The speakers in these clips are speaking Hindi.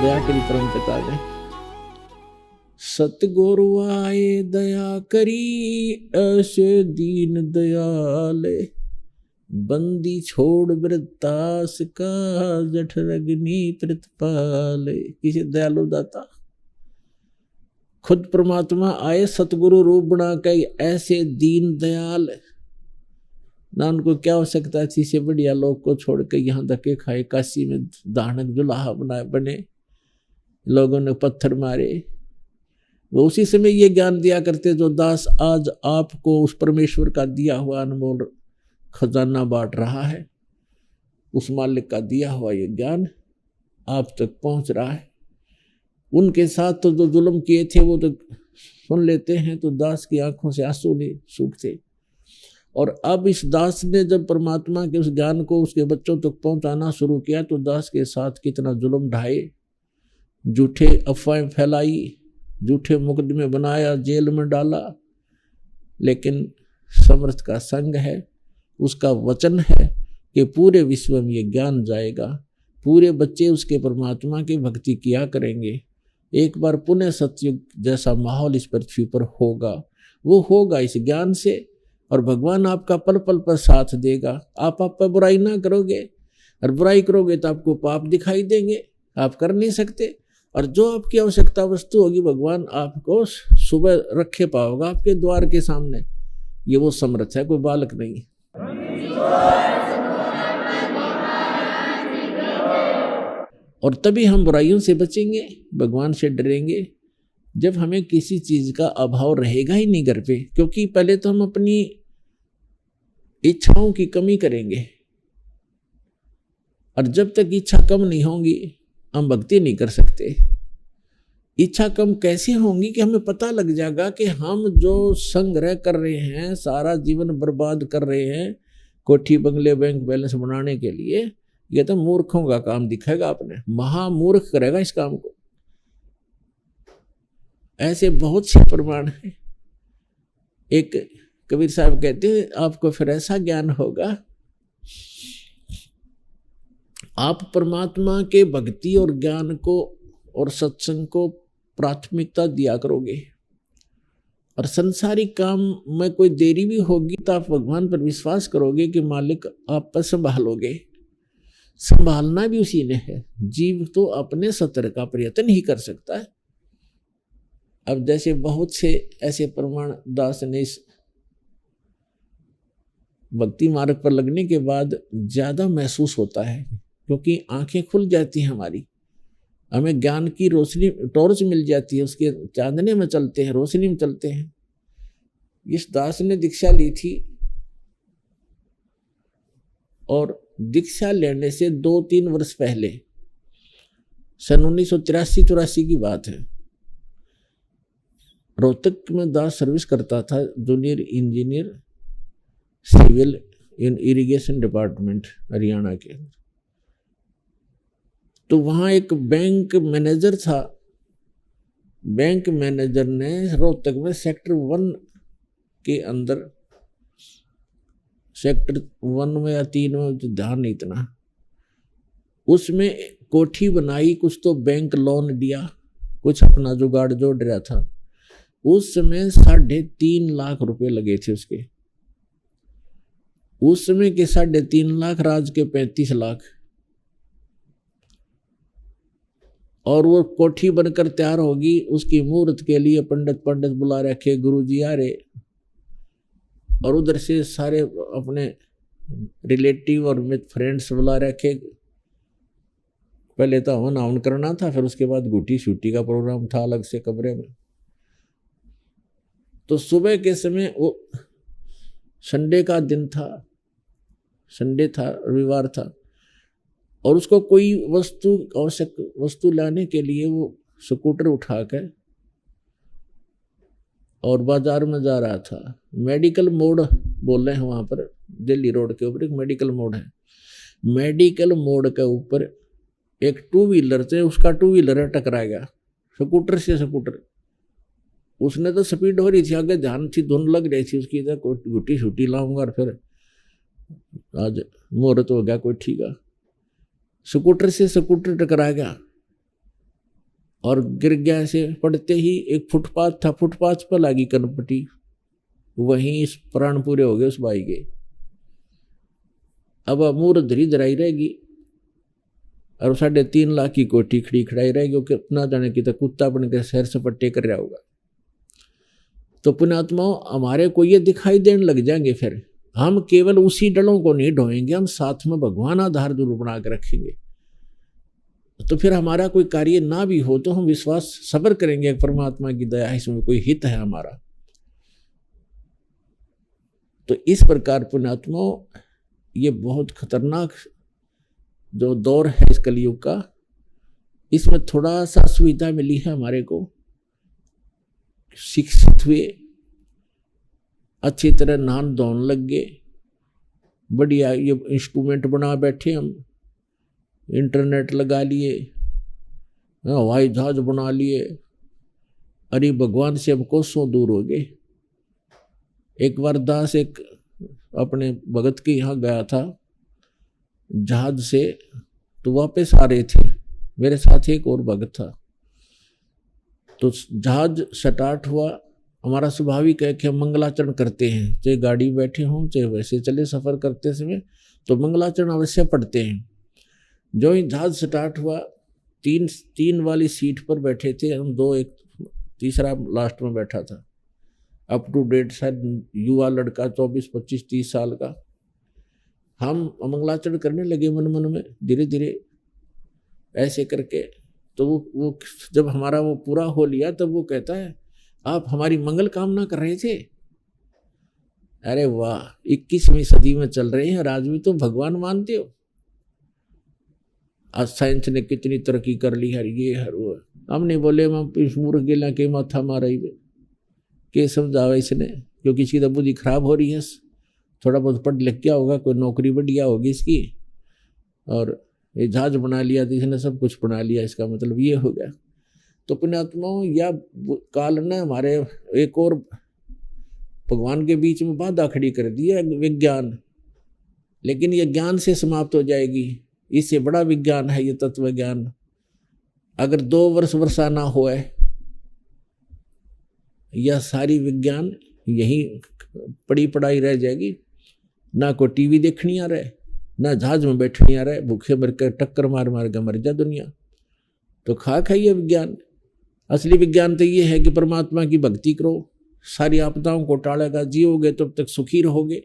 दया करी परम पिता ने। सतगुरु आए दया करी ऐसे दीन दयाले, बंदी छोड़ वृत्तास का जठर अग्नि प्रतिपाले। किसी दयालु दाता खुद परमात्मा आए सतगुरु रूप बना के, ऐसे दीन दयाल ना उनको क्या हो सकता थी से बढ़िया लोग को छोड़ के यहाँ धक्के खाए, काशी में दानक जुलाहा बनाए बने, लोगों ने पत्थर मारे। वो उसी समय ये ज्ञान दिया करते जो दास आज आपको उस परमेश्वर का दिया हुआ अनमोल खजाना बांट रहा है, उस मालिक का दिया हुआ ये ज्ञान आप तक पहुंच रहा है। उनके साथ तो जो जुल्म किए थे वो तो सुन लेते हैं, तो दास की आंखों से आंसू नहीं सूखते। और अब इस दास ने जब परमात्मा के उस ज्ञान को उसके बच्चों तक पहुंचाना शुरू किया, तो दास के साथ कितना जुल्म ढाए, झूठे अफवाहें फैलाई, झूठे मुकदमे बनाया, जेल में डाला। लेकिन समर्थ का संग है, उसका वचन है कि पूरे विश्व में ये ज्ञान जाएगा, पूरे बच्चे उसके परमात्मा की भक्ति किया करेंगे। एक बार पुनः सतयुग जैसा माहौल इस पृथ्वी पर होगा, वो होगा इस ज्ञान से, और भगवान आपका पल पल पर साथ देगा। आप पर बुराई ना करोगे, और बुराई करोगे तो आपको पाप दिखाई देंगे, आप कर नहीं सकते। और जो आपकी आवश्यकता वस्तु होगी भगवान आपको सुबह रखे पाओगा आपके द्वार के सामने। ये वो समर्थ है, कोई बालक नहीं। और तभी हम बुराइयों से बचेंगे, भगवान से डरेंगे, जब हमें किसी चीज का अभाव रहेगा ही नहीं घर पे। क्योंकि पहले तो हम अपनी इच्छाओं की कमी करेंगे, और जब तक इच्छा कम नहीं होगी हम भक्ति नहीं कर सकते। इच्छा कम कैसे होंगी कि हमें पता लग जाएगा कि हम जो संग्रह कर रहे हैं, सारा जीवन बर्बाद कर रहे हैं कोठी बंगले बैंक बैलेंस बनाने के लिए, ये तो मूर्खों का काम दिखाएगा। आपने महामूर्ख करेगा इस काम को। ऐसे बहुत से प्रमाण हैं। एक कबीर साहब कहते हैं आपको फिर ऐसा ज्ञान होगा, आप परमात्मा के भक्ति और ज्ञान को और सत्संग को प्राथमिकता दिया करोगे, और संसारिक काम में कोई देरी भी होगी तो आप भगवान पर विश्वास करोगे कि मालिक आप पर संभालोगे। संभालना भी उसी ने है। जीव तो अपने सत्तर का प्रयत्न ही कर सकता है। अब जैसे बहुत से ऐसे प्रमाण दास ने इस भक्ति मार्ग पर लगने के बाद ज्यादा महसूस होता है, क्योंकि आंखें खुल जाती हैं हमारी, हमें ज्ञान की रोशनी टॉर्च मिल जाती है, उसके चांदने में चलते हैं, रोशनी में चलते हैं। इस दास ने दीक्षा ली थी, और दीक्षा लेने से 2-3 वर्ष पहले, सन 1983-84 की बात है, रोहतक में दास सर्विस करता था, जूनियर इंजीनियर सिविल इन इरिगेशन डिपार्टमेंट हरियाणा के। तो वहाँ एक बैंक मैनेजर था। बैंक मैनेजर ने रोहतक में सेक्टर 1 के अंदर, सेक्टर 1 में या 3 में ध्यान नहीं इतना, उसमें कोठी बनाई, कुछ तो बैंक लोन दिया, कुछ अपना जुगाड़ जोड़ रहा था। उस समय 3.5 लाख रुपए लगे थे उसके। उस समय के 3.5 लाख राज के 35 लाख। और वो कोठी बनकर तैयार होगी, उसकी मुहूर्त के लिए पंडित बुला रखे, गुरुजी आ रहे, और उधर से सारे अपने रिलेटिव और फ्रेंड्स बुला रखे। पहले तो हवन हवन करना था, फिर उसके बाद गुटी शूटी का प्रोग्राम था अलग से कमरे में। तो सुबह के समय, वो संडे का दिन था, संडे था, रविवार था, और उसको कोई आवश्यक वस्तु लाने के लिए वो स्कूटर उठाकर और बाजार में जा रहा था। मेडिकल मोड़ बोल रहे हैं वहां पर, दिल्ली रोड के ऊपर एक मेडिकल मोड़ है। मेडिकल मोड़ के ऊपर एक 2 व्हीलर से उसका 2 व्हीलर टकरा गया स्कूटर से। स्कूटर उसने तो स्पीड हो रही थी, आगे ध्यान थी, धुन लग रही थी उसकी, गुटी शूटी लाऊंगा और फिर आज मुहूर्त हो गया कोई ठीक है। स्कूटर से स्कूटर टकरा गया, और गिर गया। से पड़ते ही एक फुटपाथ था, फुटपाथ पर लगी कनपटी, वहीं इस प्राण पूरे हो गए उस भाई के। अब मूर्त धरी धराई रहेगी और 3.5 लाख की कोठी खड़ी खड़ाई रहेगी, क्योंकि अपना जाने की तो कुत्ता बन के सैर सपट्टे कर रहा होगा। तो पुण्यात्माओं, हमारे को ये दिखाई देने लग जाएंगे, फिर हम केवल उसी डलों को नहीं ढोएंगे, हम साथ में भगवान आधार जरूर बना के रखेंगे। तो फिर हमारा कोई कार्य ना भी हो तो हम विश्वास सब्र करेंगे, परमात्मा की दया है, इसमें कोई हित है हमारा। तो इस प्रकार पुण्यात्माओं, ये बहुत खतरनाक जो दौर है इस कलयुग का, इसमें थोड़ा सा सुविधा मिली है हमारे को, शिक्षित हुए, अच्छी तरह नहान धोने लग गए, बढ़िया ये इंस्ट्रूमेंट बना बैठे हम, इंटरनेट लगा लिए, हवाई जहाज बना लिए, अरे भगवान से हम कोसों दूर हो गए। एक बार दास एक अपने भगत के यहाँ गया था जहाज से, तो वापस आ रहे थे, मेरे साथ एक और भगत था। तो जहाज स्टार्ट हुआ, हमारा स्वाभाविक है कि हम मंगलाचरण करते हैं, चाहे गाड़ी बैठे हों चाहे वैसे चले सफ़र करते समय, तो मंगलाचरण अवश्य पढ़ते हैं। जो ही जहाज स्टार्ट हुआ, तीन वाली सीट पर बैठे थे हम, दो, एक तीसरा लास्ट में बैठा था, अप टू डेट शायद युवा लड़का 24, 25, 30 साल का। हम मंगलाचरण करने लगे मन मन में, धीरे धीरे ऐसे करके। तो वो जब हमारा वो पूरा हो लिया, तब वो कहता है, आप हमारी मंगल कामना कर रहे थे। अरे वाह, 21वीं सदी में चल रहे हैं और आज भी तुम भगवान मानते हो। आज साइंस ने कितनी तरक्की कर ली है, ये हर वो। हमने बोले हम इस मूर्ख गिला के माथा मारा ही के समझावा इसने, क्योंकि इसकी तो बुद्धि खराब हो रही है, थोड़ा बहुत पढ़ लिख गया होगा, कोई नौकरी बढ़िया होगी इसकी, और ये जहाज बना लिया तो इसने सब कुछ बना लिया, इसका मतलब ये हो गया। तो पुण्यात्माओं, या काल ने हमारे एक और भगवान के बीच में बाधा खड़ी कर दी है, विज्ञान। लेकिन ये ज्ञान से समाप्त हो जाएगी, इससे बड़ा विज्ञान है ये तत्व ज्ञान। अगर 2 वर्ष वर्षा ना होए, यह सारी विज्ञान यही पड़ी पढ़ाई रह जाएगी। ना कोई टीवी देखनी आ रहा है, ना जहाज में बैठनी आ रहा है, भूखे मर कर टक्कर मार मार के मर जा दुनिया। तो खाक है ये विज्ञान। असली विज्ञान तो ये है कि परमात्मा की भक्ति करो, सारी आपदाओं को टालेगा, जियोगे तब तक सुखी रहोगे,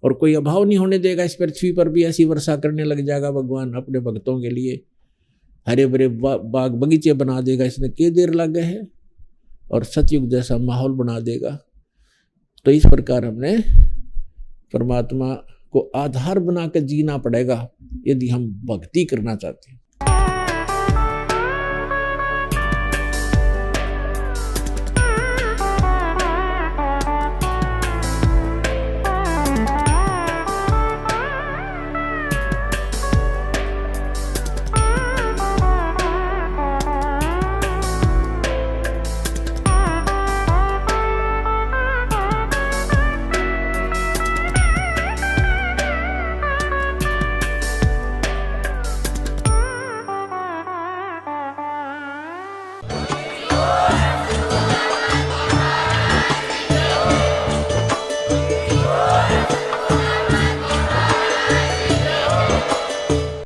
और कोई अभाव नहीं होने देगा इस पृथ्वी पर भी। ऐसी वर्षा करने लग जाएगा भगवान अपने भक्तों के लिए, हरे भरे बाग बगीचे बना देगा, इसने के देर लगे है, और सतयुग जैसा माहौल बना देगा। तो इस प्रकार हमने परमात्मा को आधार बनाकर जीना पड़ेगा यदि हम भक्ति करना चाहते हैं।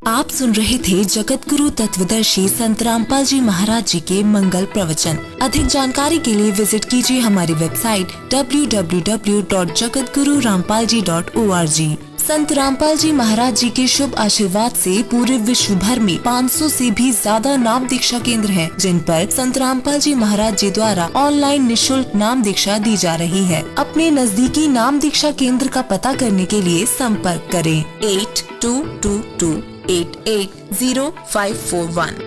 आप सुन रहे थे जगत गुरु तत्वदर्शी संत रामपाल जी महाराज जी के मंगल प्रवचन। अधिक जानकारी के लिए विजिट कीजिए हमारी वेबसाइट www.jagatgururampalji.org। संत रामपाल जी महाराज जी के शुभ आशीर्वाद से पूरे विश्व भर में 500 से भी ज्यादा नाम दीक्षा केंद्र हैं, जिन पर संत रामपाल जी महाराज जी द्वारा ऑनलाइन निशुल्क नाम दीक्षा दी जा रही है। अपने नजदीकी नाम दीक्षा केंद्र का पता करने के लिए संपर्क करें 8222880541।